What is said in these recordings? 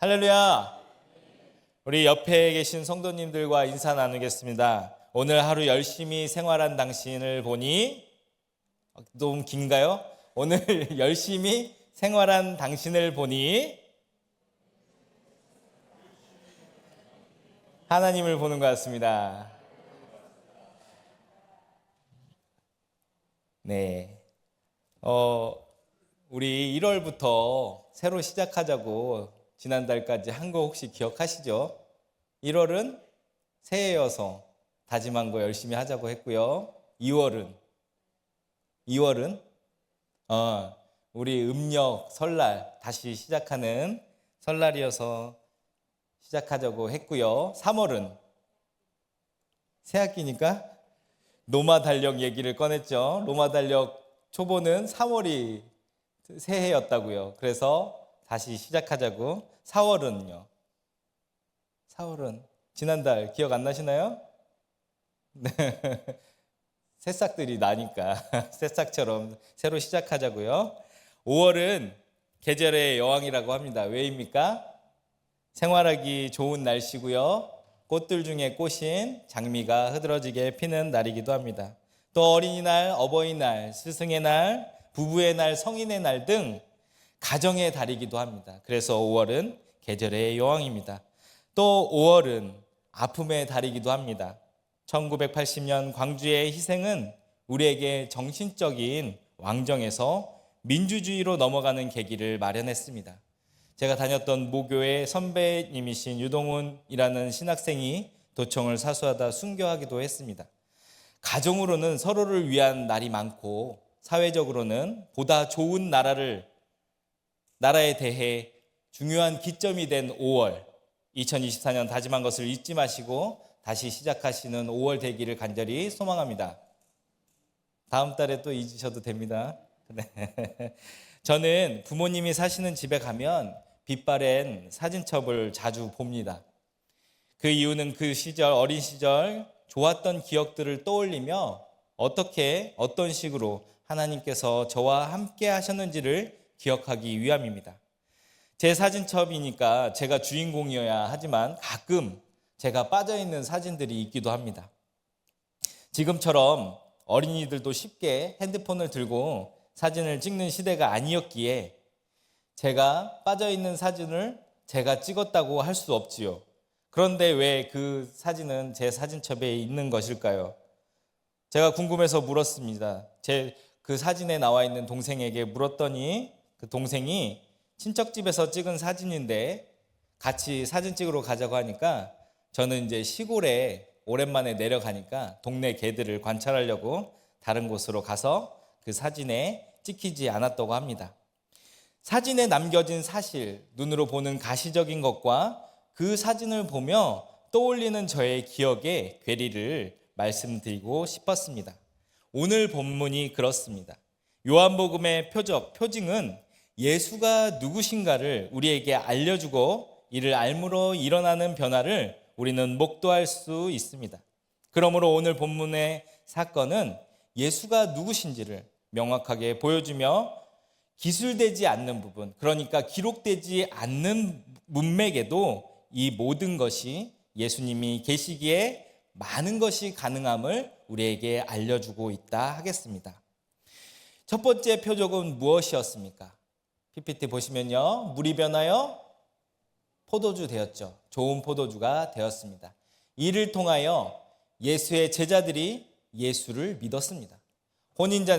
할렐루야. 우리 옆에 계신 성도님들과 인사 나누겠습니다. 오늘 하루 열심히 생활한 당신을 보니 너무 긴가요? 오늘 열심히 생활한 당신을 보니 하나님을 보는 것 같습니다. 네. 우리 1월부터 새로 시작하자고 지난달까지 한 거 혹시 기억하시죠? 1월은 새해여서 다짐한 거 열심히 하자고 했고요. 2월은 우리 음력 설날 다시 시작하는 설날이어서 시작하자고 했고요. 3월은 새학기니까 로마 달력 얘기를 꺼냈죠. 로마 달력 초보는 3월이 새해였다고요. 그래서 다시 시작하자고. 4월은요? 4월은 지난달 기억 안 나시나요? 네. 새싹들이 나니까 새싹처럼 새로 시작하자고요. 5월은 계절의 여왕이라고 합니다. 왜입니까? 생활하기 좋은 날씨고요. 꽃들 중에 꽃인 장미가 흐드러지게 피는 날이기도 합니다. 또 어린이날, 어버이날, 스승의 날, 부부의 날, 성인의 날 등 가정의 달이기도 합니다. 그래서 5월은 계절의 여왕입니다. 또 5월은 아픔의 달이기도 합니다. 1980년 광주의 희생은 우리에게 정신적인 왕정에서 민주주의로 넘어가는 계기를 마련했습니다. 제가 다녔던 모교의 선배님이신 유동훈이라는 신학생이 도청을 사수하다 순교하기도 했습니다. 가정으로는 서로를 위한 날이 많고 사회적으로는 보다 좋은 나라에 대해 중요한 기점이 된 5월, 2024년 다짐한 것을 잊지 마시고 다시 시작하시는 5월 되기를 간절히 소망합니다. 다음 달에 또 잊으셔도 됩니다. 저는 부모님이 사시는 집에 가면 빛바랜 사진첩을 자주 봅니다. 그 이유는 그 시절, 어린 시절 좋았던 기억들을 떠올리며 어떤 식으로 하나님께서 저와 함께 하셨는지를 기억하기 위함입니다. 제 사진첩이니까 제가 주인공이어야 하지만 가끔 제가 빠져있는 사진들이 있기도 합니다. 지금처럼 어린이들도 쉽게 핸드폰을 들고 사진을 찍는 시대가 아니었기에 제가 빠져있는 사진을 제가 찍었다고 할 수 없지요. 그런데 왜 그 사진은 제 사진첩에 있는 것일까요? 제가 궁금해서 물었습니다. 그 사진에 나와 있는 동생에게 물었더니 그 동생이 친척집에서 찍은 사진인데 같이 사진 찍으러 가자고 하니까 저는 이제 시골에 오랜만에 내려가니까 동네 개들을 관찰하려고 다른 곳으로 가서 그 사진에 찍히지 않았다고 합니다. 사진에 남겨진 사실, 눈으로 보는 가시적인 것과 그 사진을 보며 떠올리는 저의 기억의 괴리를 말씀드리고 싶었습니다. 오늘 본문이 그렇습니다. 요한복음의 표징은 예수가 누구신가를 우리에게 알려주고 이를 알므로 일어나는 변화를 우리는 목도할 수 있습니다. 그러므로 오늘 본문의 사건은 예수가 누구신지를 명확하게 보여주며 기술되지 않는 부분, 그러니까 기록되지 않는 문맥에도 이 모든 것이 예수님이 계시기에 많은 것이 가능함을 우리에게 알려주고 있다 하겠습니다. 첫 번째 표적은 무엇이었습니까? PPT 보시면요. 물이 변하여 포도주 되었죠. 좋은 포도주가 되었습니다. 이를 통하여 예수의 제자들이 예수를 믿었습니다.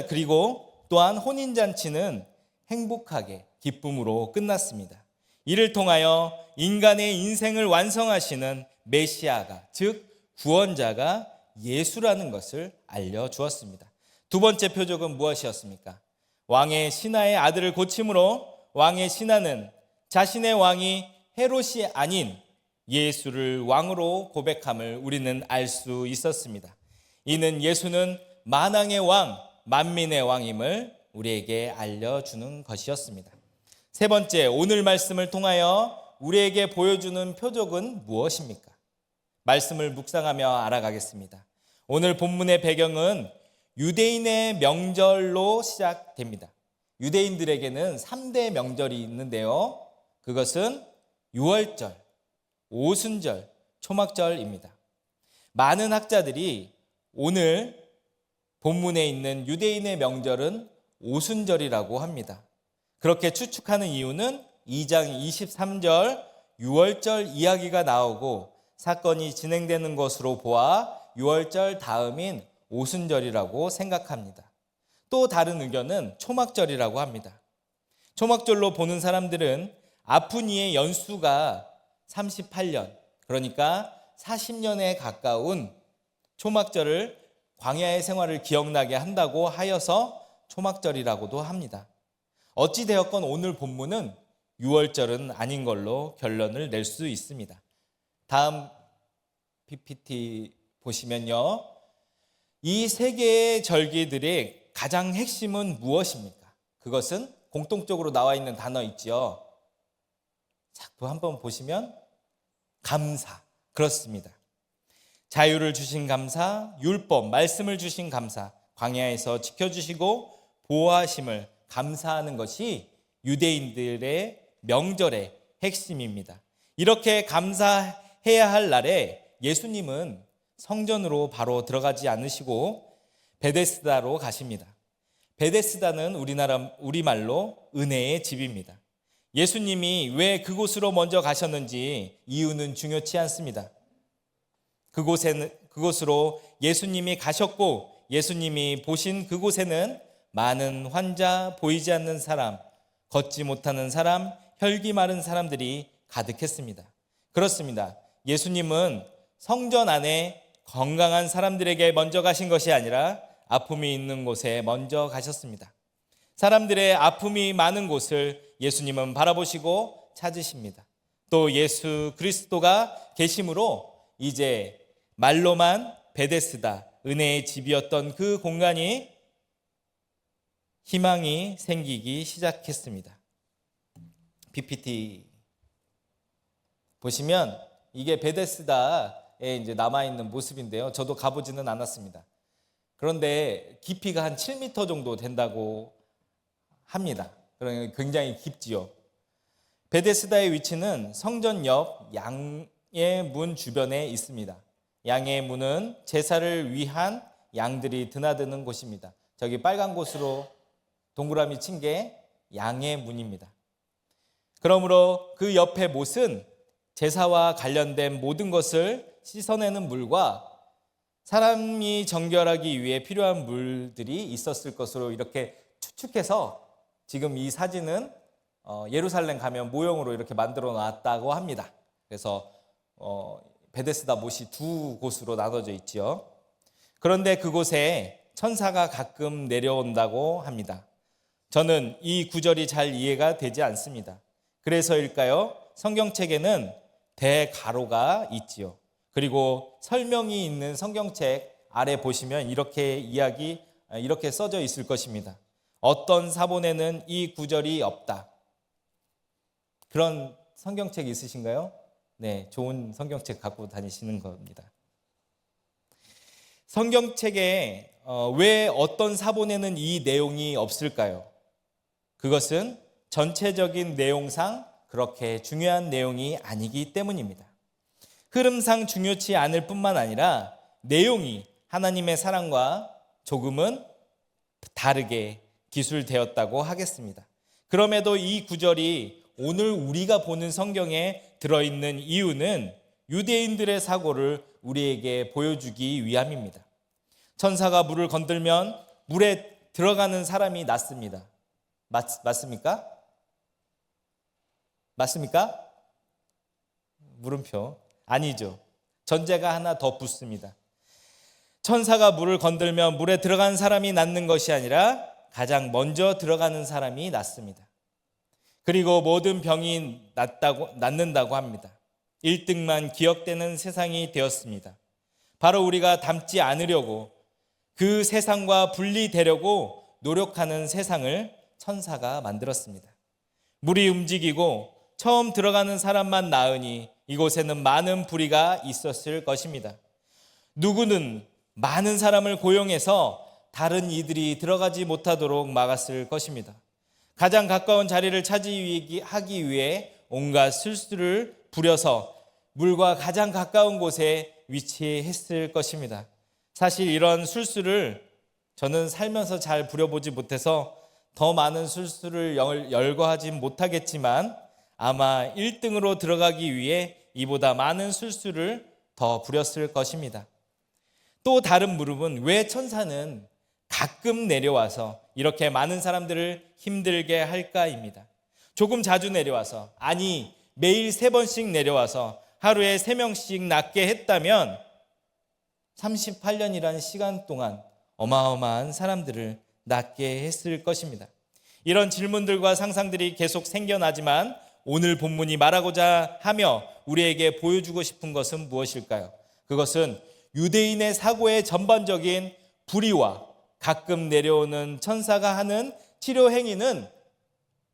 그리고 또한 혼인잔치는 행복하게 기쁨으로 끝났습니다. 이를 통하여 인간의 인생을 완성하시는 메시아가, 즉 구원자가 예수라는 것을 알려주었습니다. 두 번째 표적은 무엇이었습니까? 왕의 신하의 아들을 고침으로 왕의 신하는 자신의 왕이 헤롯이 아닌 예수를 왕으로 고백함을 우리는 알 수 있었습니다. 이는 예수는 만왕의 왕, 만민의 왕임을 우리에게 알려주는 것이었습니다. 세 번째, 오늘 말씀을 통하여 우리에게 보여주는 표적은 무엇입니까? 말씀을 묵상하며 알아가겠습니다. 오늘 본문의 배경은 유대인의 명절로 시작됩니다. 유대인들에게는 3대 명절이 있는데요. 그것은 유월절, 오순절, 초막절입니다. 많은 학자들이 오늘 본문에 있는 유대인의 명절은 오순절이라고 합니다. 그렇게 추측하는 이유는 2장 23절 유월절 이야기가 나오고 사건이 진행되는 것으로 보아 유월절 다음인 오순절이라고 생각합니다. 또 다른 의견은 초막절이라고 합니다. 초막절로 보는 사람들은 아픈 이의 연수가 38년, 그러니까 40년에 가까운 초막절을 광야의 생활을 기억나게 한다고 하여서 초막절이라고도 합니다. 어찌되었건 오늘 본문은 유월절은 아닌 걸로 결론을 낼 수 있습니다. 다음 PPT 보시면요. 이 세 개의 절기들의 가장 핵심은 무엇입니까? 그것은 공통적으로 나와 있는 단어 있죠. 자, 한번 보시면 감사. 그렇습니다. 자유를 주신 감사, 율법, 말씀을 주신 감사, 광야에서 지켜주시고 보호하심을 감사하는 것이 유대인들의 명절의 핵심입니다. 이렇게 감사해야 할 날에 예수님은 성전으로 바로 들어가지 않으시고 베데스다로 가십니다. 베데스다는 우리말로 은혜의 집입니다. 예수님이 왜 그곳으로 먼저 가셨는지 이유는 중요치 않습니다. 그곳으로 예수님이 가셨고 예수님이 보신 그곳에는 많은 환자, 보이지 않는 사람, 걷지 못하는 사람, 혈기 마른 사람들이 가득했습니다. 그렇습니다. 예수님은 성전 안에 건강한 사람들에게 먼저 가신 것이 아니라 아픔이 있는 곳에 먼저 가셨습니다. 사람들의 아픔이 많은 곳을 예수님은 바라보시고 찾으십니다. 또 예수 그리스도가 계심으로 이제 말로만 베데스다, 은혜의 집이었던 그 공간이 희망이 생기기 시작했습니다. PPT 보시면 이게 베데스다에 이제 남아있는 모습인데요. 저도 가보지는 않았습니다. 그런데 깊이가 한 7m 정도 된다고 합니다. 그러니까 굉장히 깊지요. 베데스다의 위치는 성전 옆 양의 문 주변에 있습니다. 양의 문은 제사를 위한 양들이 드나드는 곳입니다. 저기 빨간 곳으로 동그라미 친 게 양의 문입니다. 그러므로 그 옆에 못은 제사와 관련된 모든 것을 씻어내는 물과 사람이 정결하기 위해 필요한 물들이 있었을 것으로 이렇게 추측해서 지금 이 사진은 예루살렘 가면 모형으로 이렇게 만들어 놨다고 합니다. 그래서 베데스다 못이 두 곳으로 나눠져 있지요. 그런데 그곳에 천사가 가끔 내려온다고 합니다. 저는 이 구절이 잘 이해가 되지 않습니다. 그래서일까요? 성경책에는 대가로가 있지요. 그리고 설명이 있는 성경책 아래 보시면 이렇게 써져 있을 것입니다. 어떤 사본에는 이 구절이 없다. 그런 성경책 있으신가요? 네, 좋은 성경책 갖고 다니시는 겁니다. 성경책에 왜 어떤 사본에는 이 내용이 없을까요? 그것은 전체적인 내용상 그렇게 중요한 내용이 아니기 때문입니다. 흐름상 중요치 않을 뿐만 아니라 내용이 하나님의 사랑과 조금은 다르게 기술되었다고 하겠습니다. 그럼에도 이 구절이 오늘 우리가 보는 성경에 들어있는 이유는 유대인들의 사고를 우리에게 보여주기 위함입니다. 천사가 물을 건들면 물에 들어가는 사람이 낫습니다. 맞습니까? 맞습니까? 물음표. 아니죠. 전제가 하나 더 붙습니다. 천사가 물을 건들면 물에 들어간 사람이 낫는 것이 아니라 가장 먼저 들어가는 사람이 낫습니다. 그리고 모든 병이 낫는다고 합니다. 1등만 기억되는 세상이 되었습니다. 바로 우리가 닮지 않으려고 그 세상과 분리되려고 노력하는 세상을 천사가 만들었습니다. 물이 움직이고 처음 들어가는 사람만 나으니 이곳에는 많은 불의가 있었을 것입니다. 누구는 많은 사람을 고용해서 다른 이들이 들어가지 못하도록 막았을 것입니다. 가장 가까운 자리를 차지하기 위해 온갖 술수를 부려서 물과 가장 가까운 곳에 위치했을 것입니다. 사실 이런 술수를 저는 살면서 잘 부려보지 못해서 더 많은 술수를 열거하지 못하겠지만 아마 1등으로 들어가기 위해 이보다 많은 술수를 더 부렸을 것입니다. 또 다른 물음은 왜 천사는 가끔 내려와서 이렇게 많은 사람들을 힘들게 할까입니다. 조금 자주 내려와서, 아니 매일 3번씩 내려와서 하루에 3명씩 낫게 했다면 38년이라는 시간 동안 어마어마한 사람들을 낫게 했을 것입니다. 이런 질문들과 상상들이 계속 생겨나지만 오늘 본문이 말하고자 하며 우리에게 보여주고 싶은 것은 무엇일까요? 그것은 유대인의 사고의 전반적인 불의와 가끔 내려오는 천사가 하는 치료 행위는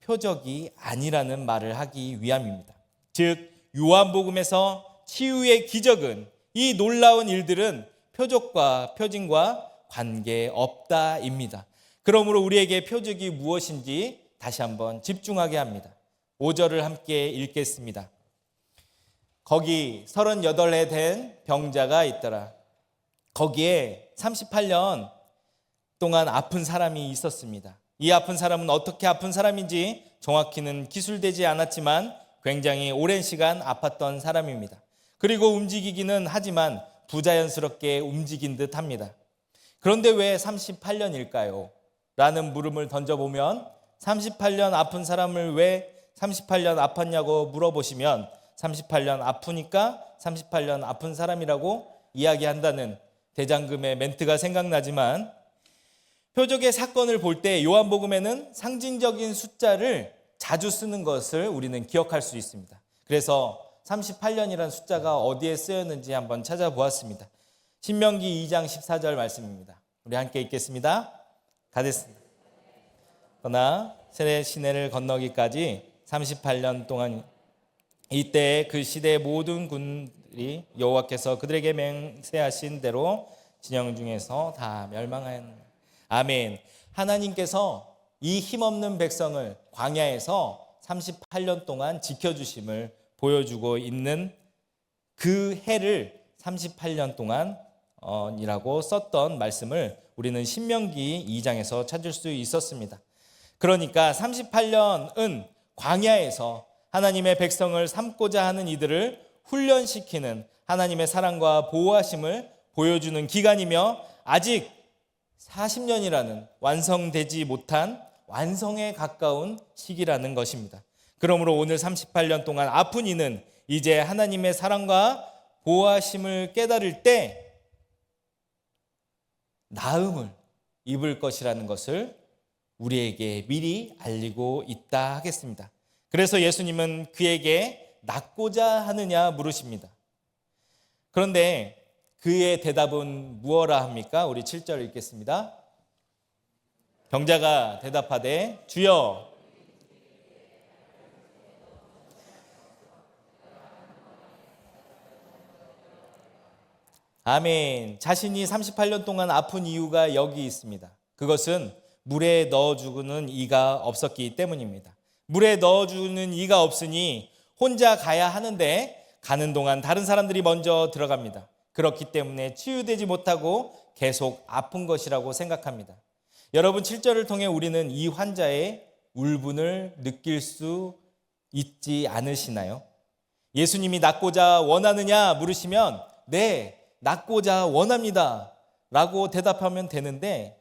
표적이 아니라는 말을 하기 위함입니다. 즉 요한복음에서 치유의 기적은, 이 놀라운 일들은 표적과 표징과 관계없다입니다. 그러므로 우리에게 표적이 무엇인지 다시 한번 집중하게 합니다. 5절을 함께 읽겠습니다. 거기 38해 된 병자가 있더라. 거기에 38년 동안 아픈 사람이 있었습니다. 이 아픈 사람은 어떻게 아픈 사람인지 정확히는 기술되지 않았지만 굉장히 오랜 시간 아팠던 사람입니다. 그리고 움직이기는 하지만 부자연스럽게 움직인 듯 합니다. 그런데 왜 38년일까요? 라는 물음을 던져보면 38년 아픈 사람을 왜 38년 아팠냐고 물어보시면 38년 아프니까 38년 아픈 사람이라고 이야기한다는 대장금의 멘트가 생각나지만 표적의 사건을 볼 때 요한복음에는 상징적인 숫자를 자주 쓰는 것을 우리는 기억할 수 있습니다. 그래서 38년이라는 숫자가 어디에 쓰였는지 한번 찾아보았습니다. 신명기 2장 14절 말씀입니다. 우리 함께 읽겠습니다. 가겠습니다. 그러나 세례 시내를 건너기까지 38년 동안 이때 그 시대의 모든 군들이 여호와께서 그들에게 맹세하신 대로 진영 중에서 다 멸망하였느니라. 아멘. 하나님께서 이 힘없는 백성을 광야에서 38년 동안 지켜주심을 보여주고 있는 그 해를 38년 동안이라고 썼던 말씀을 우리는 신명기 2장에서 찾을 수 있었습니다. 그러니까 38년은 광야에서 하나님의 백성을 삼고자 하는 이들을 훈련시키는 하나님의 사랑과 보호하심을 보여주는 기간이며 아직 40년이라는 완성되지 못한 완성에 가까운 시기라는 것입니다. 그러므로 오늘 38년 동안 아픈 이는 이제 하나님의 사랑과 보호하심을 깨달을 때 나음을 입을 것이라는 것을 우리에게 미리 알리고 있다 하겠습니다. 그래서 예수님은 그에게 낫고자 하느냐 물으십니다. 그런데 그의 대답은 무엇라 합니까? 우리 7절 읽겠습니다. 병자가 대답하되 주여, 아멘. 자신이 38년 동안 아픈 이유가 여기 있습니다. 그것은 물에 넣어주는 이가 없었기 때문입니다. 물에 넣어주는 이가 없으니 혼자 가야 하는데 가는 동안 다른 사람들이 먼저 들어갑니다. 그렇기 때문에 치유되지 못하고 계속 아픈 것이라고 생각합니다. 여러분 7절을 통해 우리는 이 환자의 울분을 느낄 수 있지 않으시나요? 예수님이 낫고자 원하느냐 물으시면 네, 낫고자 원합니다 라고 대답하면 되는데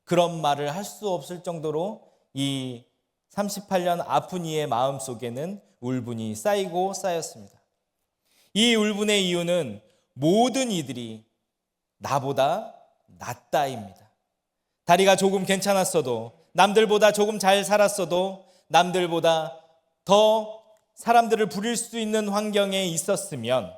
그런 말을 할 수 없을 정도로 이 38년 아픈 이의 마음속에는 울분이 쌓이고 쌓였습니다. 이 울분의 이유는 모든 이들이 나보다 낫다입니다. 다리가 조금 괜찮았어도, 남들보다 조금 잘 살았어도, 남들보다 더 사람들을 부릴 수 있는 환경에 있었으면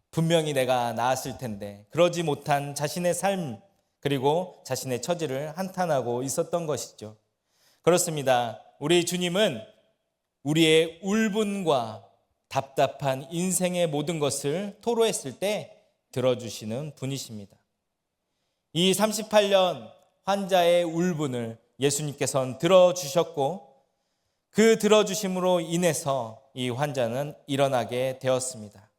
분명히 내가 나았을 텐데 그러지 못한 자신의 삶 그리고 자신의 처지를 한탄하고 있었던 것이죠. 그렇습니다. 우리 주님은 우리의 울분과 답답한 인생의 모든 것을 토로했을 때 들어주시는 분이십니다. 이 38년 환자의 울분을 예수님께서는 들어주셨고 그 들어주심으로 인해서 이 환자는 일어나게 되었습니다.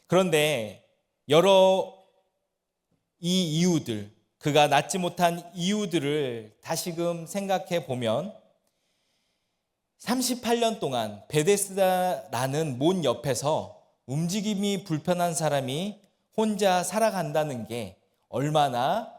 그런데 여러 이 이유들, 그가 낫지 못한 이유들을 다시금 생각해 보면 38년 동안 베데스다라는 문 옆에서 움직임이 불편한 사람이 혼자 살아간다는 게 얼마나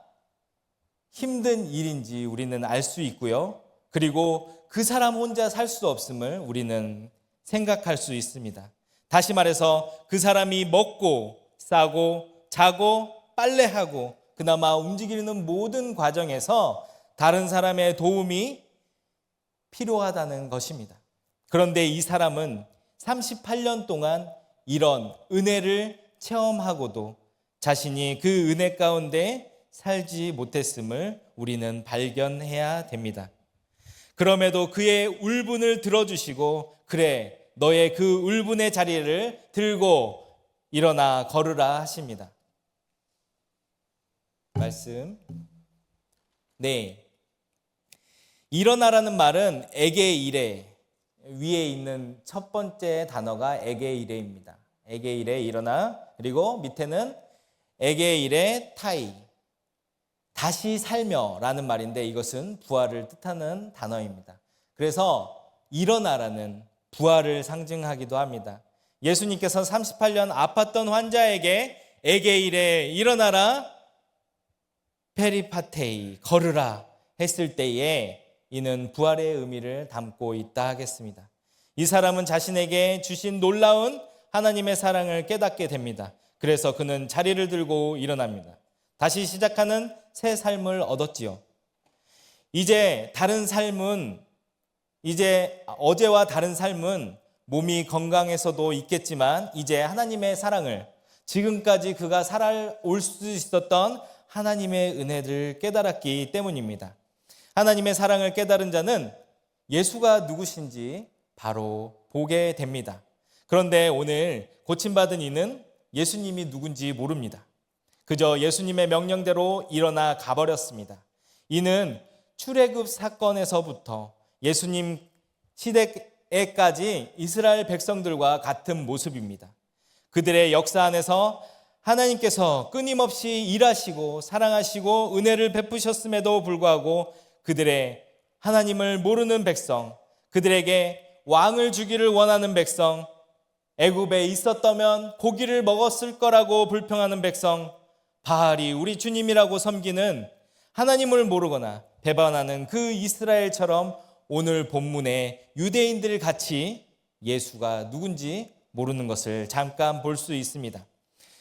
힘든 일인지 우리는 알 수 있고요. 그리고 그 사람 혼자 살 수 없음을 우리는 생각할 수 있습니다. 다시 말해서 그 사람이 먹고 싸고 자고 빨래하고 그나마 움직이는 모든 과정에서 다른 사람의 도움이 필요하다는 것입니다. 그런데 이 사람은 38년 동안 이런 은혜를 체험하고도 자신이 그 은혜 가운데 살지 못했음을 우리는 발견해야 됩니다. 그럼에도 그의 울분을 들어주시고 그래 너의 그 울분의 자리를 들고 일어나 걸으라 하십니다. 말씀. 네. 일어나라는 말은 에게이레, 위에 있는 첫 번째 단어가 에게이레입니다. 에게이레 일어나, 그리고 밑에는 에게이레 타이, 다시 살며라는 말인데 이것은 부활을 뜻하는 단어입니다. 그래서 일어나라는 부활을 상징하기도 합니다. 예수님께서 38년 아팠던 환자에게 에게이레 일어나라, 페리파테이 걸으라 했을 때에 이는 부활의 의미를 담고 있다 하겠습니다. 이 사람은 자신에게 주신 놀라운 하나님의 사랑을 깨닫게 됩니다. 그래서 그는 자리를 들고 일어납니다. 다시 시작하는 새 삶을 얻었지요. 이제 어제와 다른 삶은 몸이 건강해서도 있겠지만 이제 하나님의 사랑을, 지금까지 그가 살아올 수 있었던 하나님의 은혜를 깨달았기 때문입니다. 하나님의 사랑을 깨달은 자는 예수가 누구신지 바로 보게 됩니다. 그런데 오늘 고침받은 이는 예수님이 누군지 모릅니다. 그저 예수님의 명령대로 일어나 가버렸습니다. 이는 출애굽 사건에서부터 예수님 시대에까지 이스라엘 백성들과 같은 모습입니다. 그들의 역사 안에서 하나님께서 끊임없이 일하시고 사랑하시고 은혜를 베푸셨음에도 불구하고 그들의 하나님을 모르는 백성, 그들에게 왕을 주기를 원하는 백성, 애굽에 있었다면 고기를 먹었을 거라고 불평하는 백성, 바알이 우리 주님이라고 섬기는, 하나님을 모르거나 배반하는 그 이스라엘처럼 오늘 본문에 유대인들 같이 예수가 누군지 모르는 것을 잠깐 볼 수 있습니다.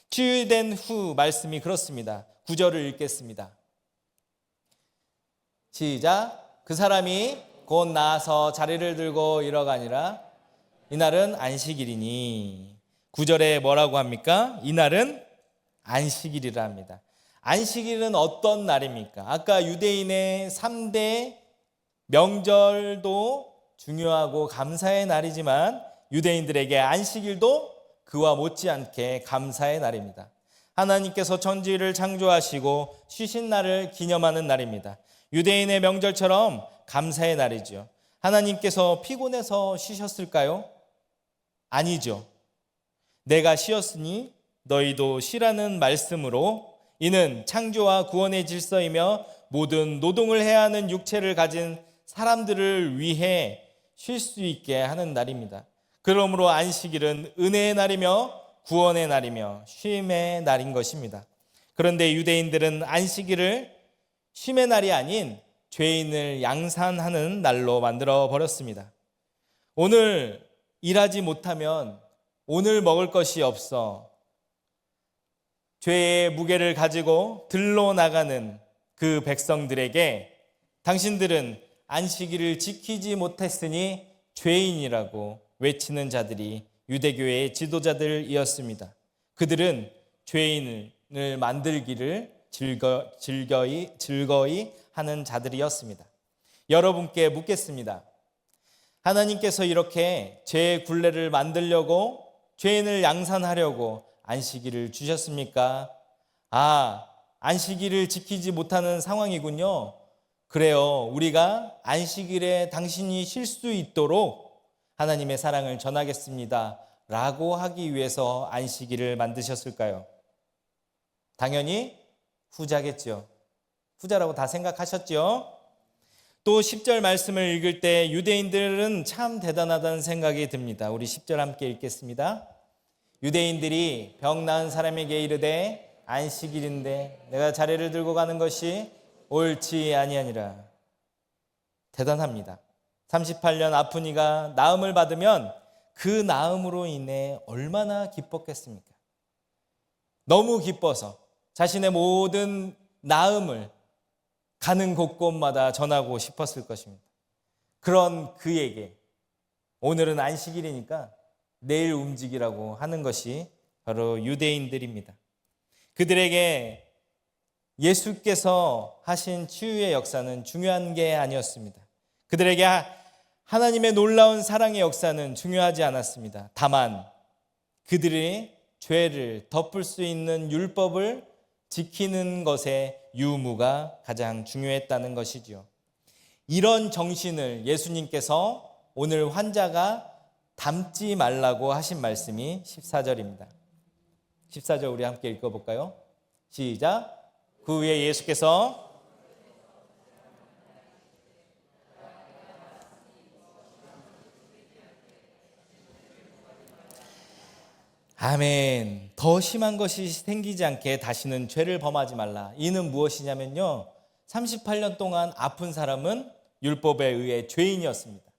치유된 후 말씀이 그렇습니다. 9절을 읽겠습니다. 시작. 그 사람이 곧 나아서 자리를 들고 일어가니라. 이날은 안식일이니. 9절에 뭐라고 합니까? 이날은 안식일이라 합니다. 안식일은 어떤 날입니까? 아까 유대인의 3대 명절도 중요하고 감사의 날이지만 유대인들에게 안식일도 그와 못지않게 감사의 날입니다. 하나님께서 천지를 창조하시고 쉬신 날을 기념하는 날입니다. 유대인의 명절처럼 감사의 날이죠. 하나님께서 피곤해서 쉬셨을까요? 아니죠. 내가 쉬었으니 너희도 쉬라는 말씀으로 이는 창조와 구원의 질서이며 모든 노동을 해야 하는 육체를 가진 사람들을 위해 쉴 수 있게 하는 날입니다. 그러므로 안식일은 은혜의 날이며 구원의 날이며 쉼의 날인 것입니다. 그런데 유대인들은 안식일을 쉼의 날이 아닌 죄인을 양산하는 날로 만들어 버렸습니다. 오늘 일하지 못하면 오늘 먹을 것이 없어 죄의 무게를 가지고 들러 나가는 그 백성들에게 당신들은 안식일을 지키지 못했으니 죄인이라고 외치는 자들이 유대교의 지도자들이었습니다. 그들은 죄인을 만들기를 즐거이 하는 자들이었습니다. 여러분께 묻겠습니다. 하나님께서 이렇게 죄의 굴레를 만들려고 죄인을 양산하려고 안식일을 주셨습니까? 안식일을 지키지 못하는 상황이군요. 그래요. 우리가 안식일에 당신이 쉴 수 있도록 하나님의 사랑을 전하겠습니다 라고 하기 위해서 안식일을 만드셨을까요? 당연히 후자겠죠. 후자라고 다 생각하셨죠? 또 10절 말씀을 읽을 때 유대인들은 참 대단하다는 생각이 듭니다. 우리 10절 함께 읽겠습니다. 유대인들이 병 나은 사람에게 이르되 안식일인데 내가 자리를 들고 가는 것이 옳지 아니하니라. 대단합니다. 38년 아픈 이가 나음을 받으면 그 나음으로 인해 얼마나 기뻤겠습니까? 너무 기뻐서 자신의 모든 나음을 가는 곳곳마다 전하고 싶었을 것입니다. 그런 그에게 오늘은 안식일이니까 내일 움직이라고 하는 것이 바로 유대인들입니다. 그들에게 예수께서 하신 치유의 역사는 중요한 게 아니었습니다. 그들에게 하나님의 놀라운 사랑의 역사는 중요하지 않았습니다. 다만 그들의 죄를 덮을 수 있는 율법을 지키는 것의 유무가 가장 중요했다는 것이지요. 이런 정신을 예수님께서 오늘 환자가 담지 말라고 하신 말씀이 14절입니다. 14절 우리 함께 읽어볼까요? 시작. 그 후에 예수께서 아멘. 더 심한 것이 생기지 않게 다시는 죄를 범하지 말라. 이는 무엇이냐면요. 38년 동안 아픈 사람은 율법에 의해 죄인이었습니다.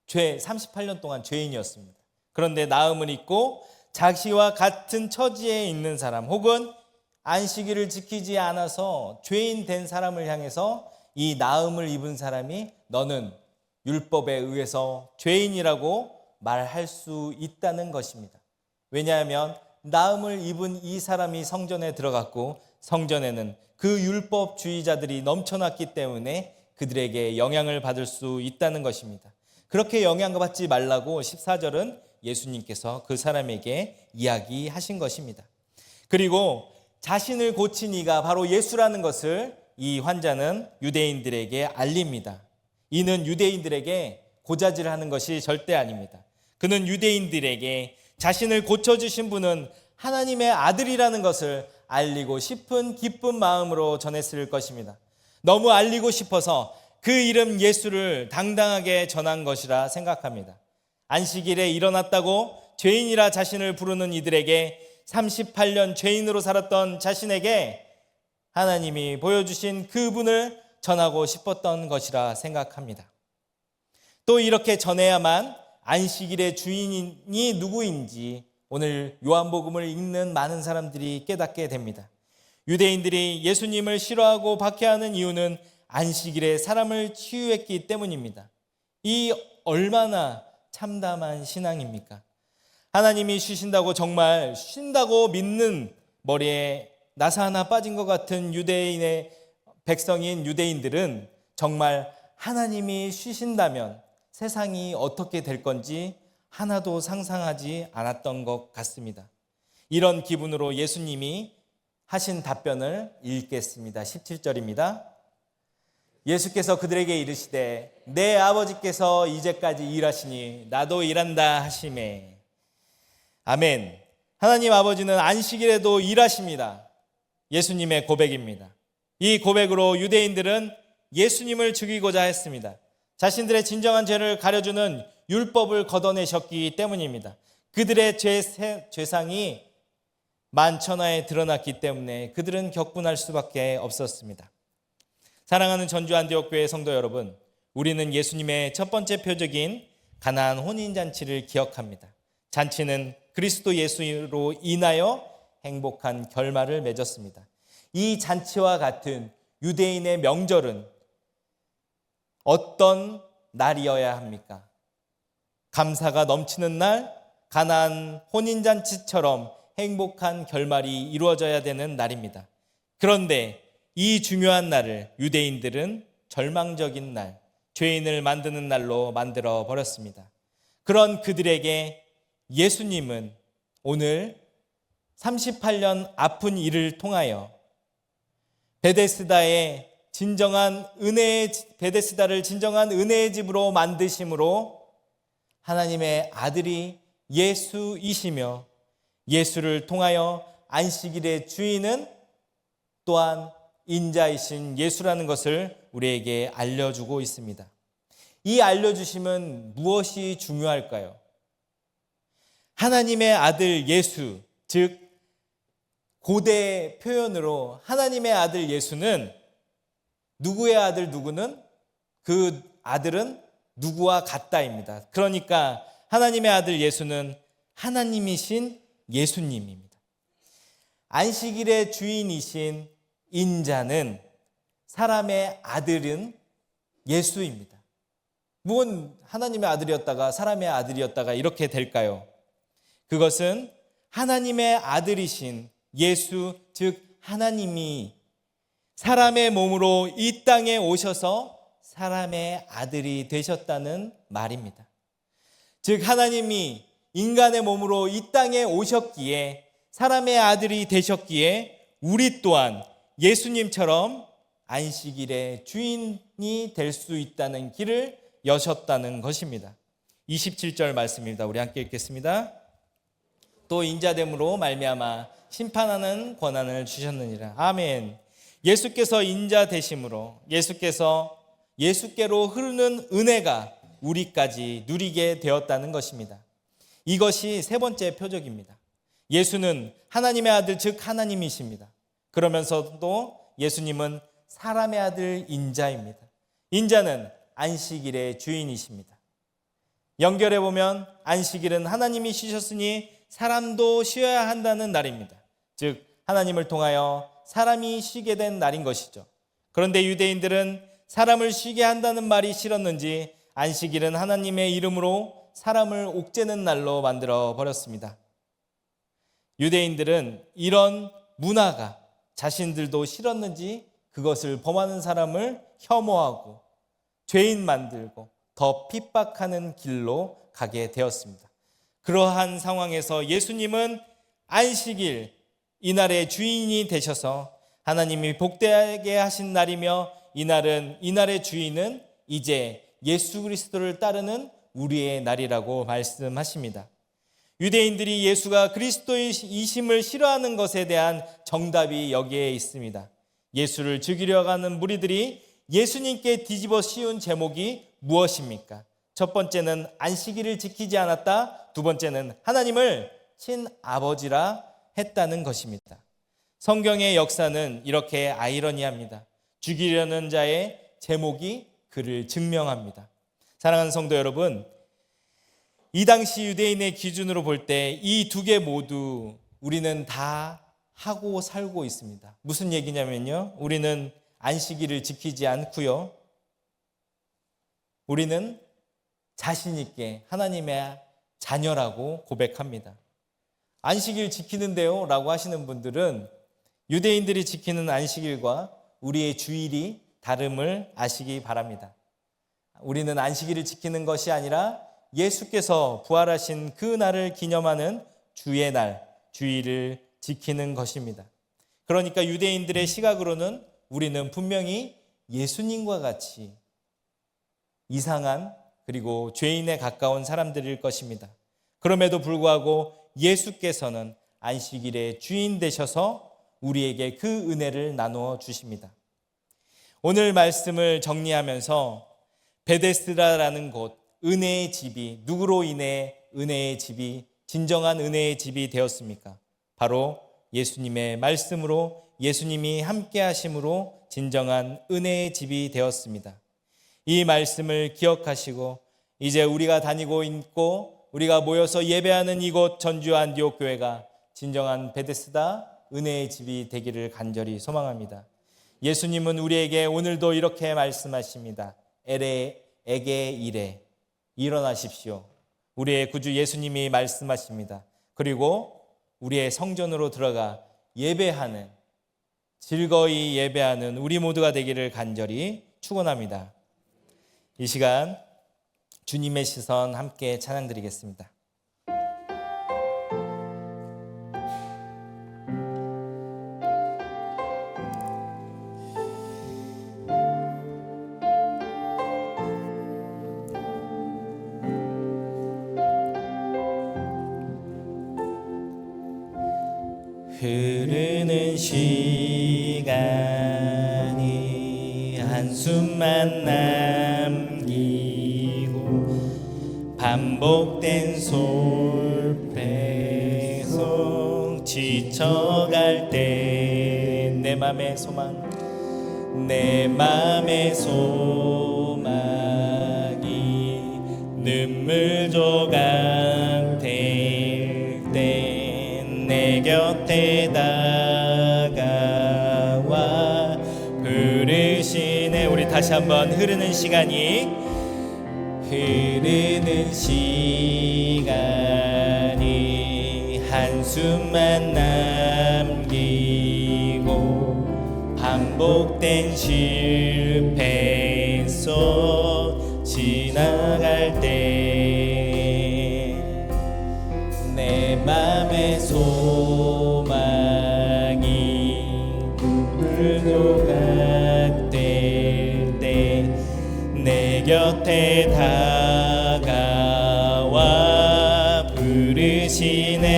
38년 동안 죄인이었습니다. 그런데 나음을 입고 자기와 같은 처지에 있는 사람 혹은 안식일을 지키지 않아서 죄인 된 사람을 향해서 이 나음을 입은 사람이 너는 율법에 의해서 죄인이라고 말할 수 있다는 것입니다. 왜냐하면 나음을 입은 이 사람이 성전에 들어갔고 성전에는 그 율법주의자들이 넘쳐났기 때문에 그들에게 영향을 받을 수 있다는 것입니다. 그렇게 영향받지 말라고 14절은 예수님께서 그 사람에게 이야기하신 것입니다. 그리고 자신을 고친 이가 바로 예수라는 것을 이 환자는 유대인들에게 알립니다. 이는 유대인들에게 고자질하는 것이 절대 아닙니다. 그는 유대인들에게 자신을 고쳐주신 분은 하나님의 아들이라는 것을 알리고 싶은 기쁜 마음으로 전했을 것입니다. 너무 알리고 싶어서 그 이름 예수를 당당하게 전한 것이라 생각합니다. 안식일에 일어났다고 죄인이라 자신을 부르는 이들에게 38년 죄인으로 살았던 자신에게 하나님이 보여주신 그분을 전하고 싶었던 것이라 생각합니다. 또 이렇게 전해야만 안식일의 주인이 누구인지 오늘 요한복음을 읽는 많은 사람들이 깨닫게 됩니다. 유대인들이 예수님을 싫어하고 박해하는 이유는 안식일에 사람을 치유했기 때문입니다. 이 얼마나 참담한 신앙입니까? 하나님이 쉬신다고 정말 쉰다고 믿는 머리에 나사 하나 빠진 것 같은 유대인의 백성인 유대인들은 정말 하나님이 쉬신다면 세상이 어떻게 될 건지 하나도 상상하지 않았던 것 같습니다. 이런 기분으로 예수님이 하신 답변을 읽겠습니다. 17절입니다. 예수께서 그들에게 이르시되 내 아버지께서 이제까지 일하시니 나도 일한다 하시매. 아멘. 하나님 아버지는 안식일에도 일하십니다. 예수님의 고백입니다. 이 고백으로 유대인들은 예수님을 죽이고자 했습니다. 자신들의 진정한 죄를 가려주는 율법을 걷어내셨기 때문입니다. 그들의 죄상이 만천하에 드러났기 때문에 그들은 격분할 수밖에 없었습니다. 사랑하는 전주 안디옥교회 성도 여러분, 우리는 예수님의 첫 번째 표적인 가나안 혼인잔치를 기억합니다. 잔치는 그리스도 예수로 인하여 행복한 결말을 맺었습니다. 이 잔치와 같은 유대인의 명절은 어떤 날이어야 합니까? 감사가 넘치는 날, 가나안 혼인잔치처럼 행복한 결말이 이루어져야 되는 날입니다. 그런데 이 중요한 날을 유대인들은 절망적인 날, 죄인을 만드는 날로 만들어 버렸습니다. 그런 그들에게 예수님은 오늘 38년 아픈 이를 통하여 베데스다의 진정한 은혜의 베데스다를 진정한 은혜의 집으로 만드심으로 하나님의 아들이 예수이시며 예수를 통하여 안식일의 주인은 또한 인자이신 예수라는 것을 우리에게 알려주고 있습니다. 이 알려주심은 무엇이 중요할까요? 하나님의 아들 예수, 즉 고대 표현으로 하나님의 아들 예수는 누구의 아들 누구는 그 아들은 누구와 같다입니다. 그러니까 하나님의 아들 예수는 하나님이신 예수님입니다. 안식일의 주인이신 인자는 사람의 아들은 예수입니다. 무슨 하나님의 아들이었다가 사람의 아들이었다가 이렇게 될까요? 그것은 하나님의 아들이신 예수, 즉 하나님이 사람의 몸으로 이 땅에 오셔서 사람의 아들이 되셨다는 말입니다. 즉 하나님이 인간의 몸으로 이 땅에 오셨기에 사람의 아들이 되셨기에 우리 또한 예수님처럼 안식일의 주인이 될 수 있다는 길을 여셨다는 것입니다. 27절 말씀입니다. 우리 함께 읽겠습니다. 또 인자됨으로 말미암아 심판하는 권한을 주셨느니라. 아멘. 예수께서 인자 되심으로 예수께로 흐르는 은혜가 우리까지 누리게 되었다는 것입니다. 이것이 세 번째 표적입니다. 예수는 하나님의 아들, 즉 하나님이십니다. 그러면서도 예수님은 사람의 아들 인자입니다. 인자는 안식일의 주인이십니다. 연결해 보면 안식일은 하나님이 쉬셨으니 사람도 쉬어야 한다는 날입니다. 즉 하나님을 통하여 사람이 쉬게 된 날인 것이죠. 그런데 유대인들은 사람을 쉬게 한다는 말이 싫었는지 안식일은 하나님의 이름으로 사람을 옥죄는 날로 만들어 버렸습니다. 유대인들은 이런 문화가 자신들도 싫었는지 그것을 범하는 사람을 혐오하고 죄인 만들고 더 핍박하는 길로 가게 되었습니다. 그러한 상황에서 예수님은 안식일, 이날의 주인이 되셔서 하나님이 복되게 하신 날이며 이날의 주인은 이제 예수 그리스도를 따르는 우리의 날이라고 말씀하십니다. 유대인들이 예수가 그리스도이심을 싫어하는 것에 대한 정답이 여기에 있습니다. 예수를 죽이려고 하는 무리들이 예수님께 뒤집어 씌운 제목이 무엇입니까? 첫 번째는 안식일을 지키지 않았다. 두 번째는 하나님을 친아버지라 했다는 것입니다. 성경의 역사는 이렇게 아이러니합니다. 죽이려는 자의 제목이 그를 증명합니다. 사랑하는 성도 여러분, 이 당시 유대인의 기준으로 볼 때 이 두 개 모두 우리는 다 하고 살고 있습니다. 무슨 얘기냐면요, 우리는 안식일을 지키지 않고요, 우리는 자신 있게 하나님의 자녀라고 고백합니다. 안식일 지키는데요 라고 하시는 분들은 유대인들이 지키는 안식일과 우리의 주일이 다름을 아시기 바랍니다. 우리는 안식일을 지키는 것이 아니라 예수께서 부활하신 그 날을 기념하는 주의 날, 주일을 지키는 것입니다. 그러니까 유대인들의 시각으로는 우리는 분명히 예수님과 같이 이상한 그리고 죄인에 가까운 사람들일 것입니다. 그럼에도 불구하고 예수께서는 안식일의 주인 되셔서 우리에게 그 은혜를 나누어 주십니다. 오늘 말씀을 정리하면서 베데스다라는 곳, 은혜의 집이 누구로 인해 은혜의 집이 진정한 은혜의 집이 되었습니까? 바로 예수님의 말씀으로, 예수님이 함께 하심으로 진정한 은혜의 집이 되었습니다. 이 말씀을 기억하시고 이제 우리가 다니고 있고 우리가 모여서 예배하는 이곳 전주 안디옥 교회가 진정한 베데스다 은혜의 집이 되기를 간절히 소망합니다. 예수님은 우리에게 오늘도 이렇게 말씀하십니다. 에게 이래 일어나십시오. 우리의 구주 예수님이 말씀하십니다. 그리고 우리의 성전으로 들어가 예배하는, 즐거이 예배하는 우리 모두가 되기를 간절히 축원합니다. 이 시간 주님의 시선 함께 찬양드리겠습니다. 흐르는 시간이 한숨만 남기고 반복된 솔배송 지쳐갈 때 내 맘의 소망 내 맘의 소망이 눈물 조각 될 때 내 곁에 다가와 부르시네. 우리 다시 한번 흐르는 시간이 한숨만 남기고 반복된 실패 속 지나갈 때 내 맘의 소망이 눈물 조각 될 때 내 곁에 다가와 부르시네.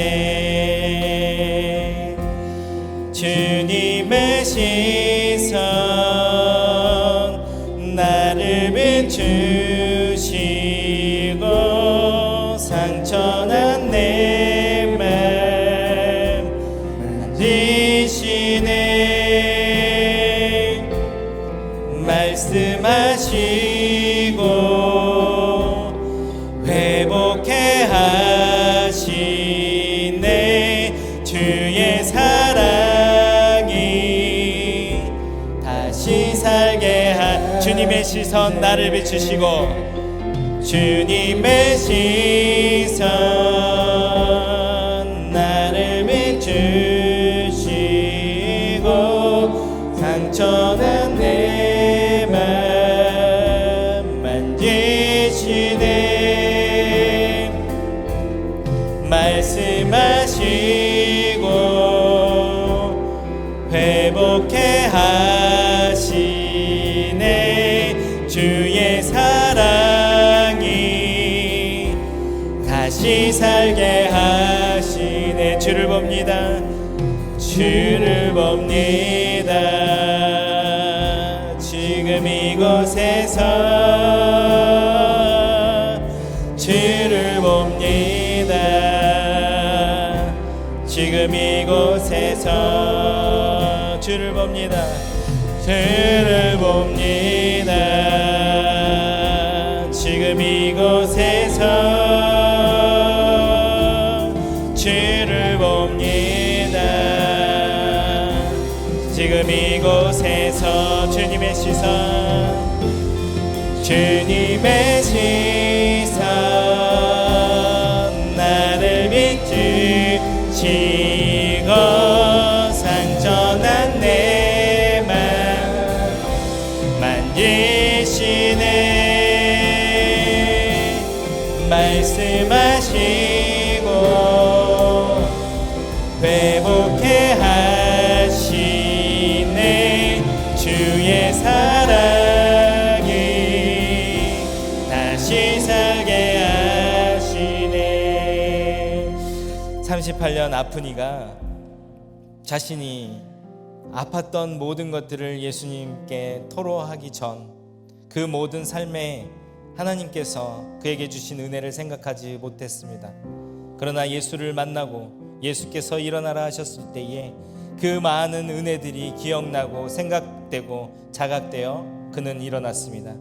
주님의 시선 나를 비추시고 상처난 내 맘 만지시네. 말씀하시고 회복해 하시네. 주의 사랑이 다시 살게 주님의 시선 나를 비추시고 주님의 시선 나를 비추시고 상처난 내 맘 만지시네. 말씀하시고 회복해 하시네. 주의 사랑이 다시 살게 하시네. 주를 봅니다. 주를 봅니다. 지금 이곳에서 주를 봅니다. 지금 이곳에서 주를 봅니다. 주를 봅니다. 지금 이곳에서 주를 봅니다. 지금 이곳에서 주님의 시선 주님의 시선 나를 비추시고 상처난 내 맘 만지시네. 말씀하시고 회복해 하시네. 주의 사랑이 다시 살게 하시네. 38년 아픈 이가 자신이 아팠던 모든 것들을 예수님께 토로하기 전 그 모든 삶에 하나님께서 그에게 주신 은혜를 생각하지 못했습니다. 그러나 예수를 만나고 예수께서 일어나라 하셨을 때에 그 많은 은혜들이 기억나고 생각되고 자각되어 그는 일어났습니다.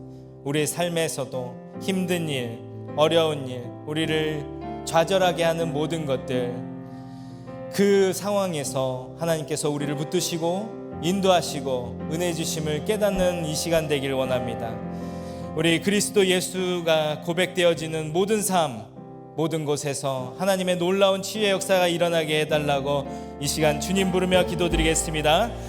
우리의 삶에서도 힘든 일, 어려운 일, 우리를 좌절하게 하는 모든 것들, 그 상황에서 하나님께서 우리를 붙드시고 인도하시고 은혜 주심을 깨닫는 이 시간 되길 원합니다. 우리 그리스도 예수가 고백되어지는 모든 삶, 모든 곳에서 하나님의 놀라운 치유의 역사가 일어나게 해달라고 이 시간 주님 부르며 기도드리겠습니다.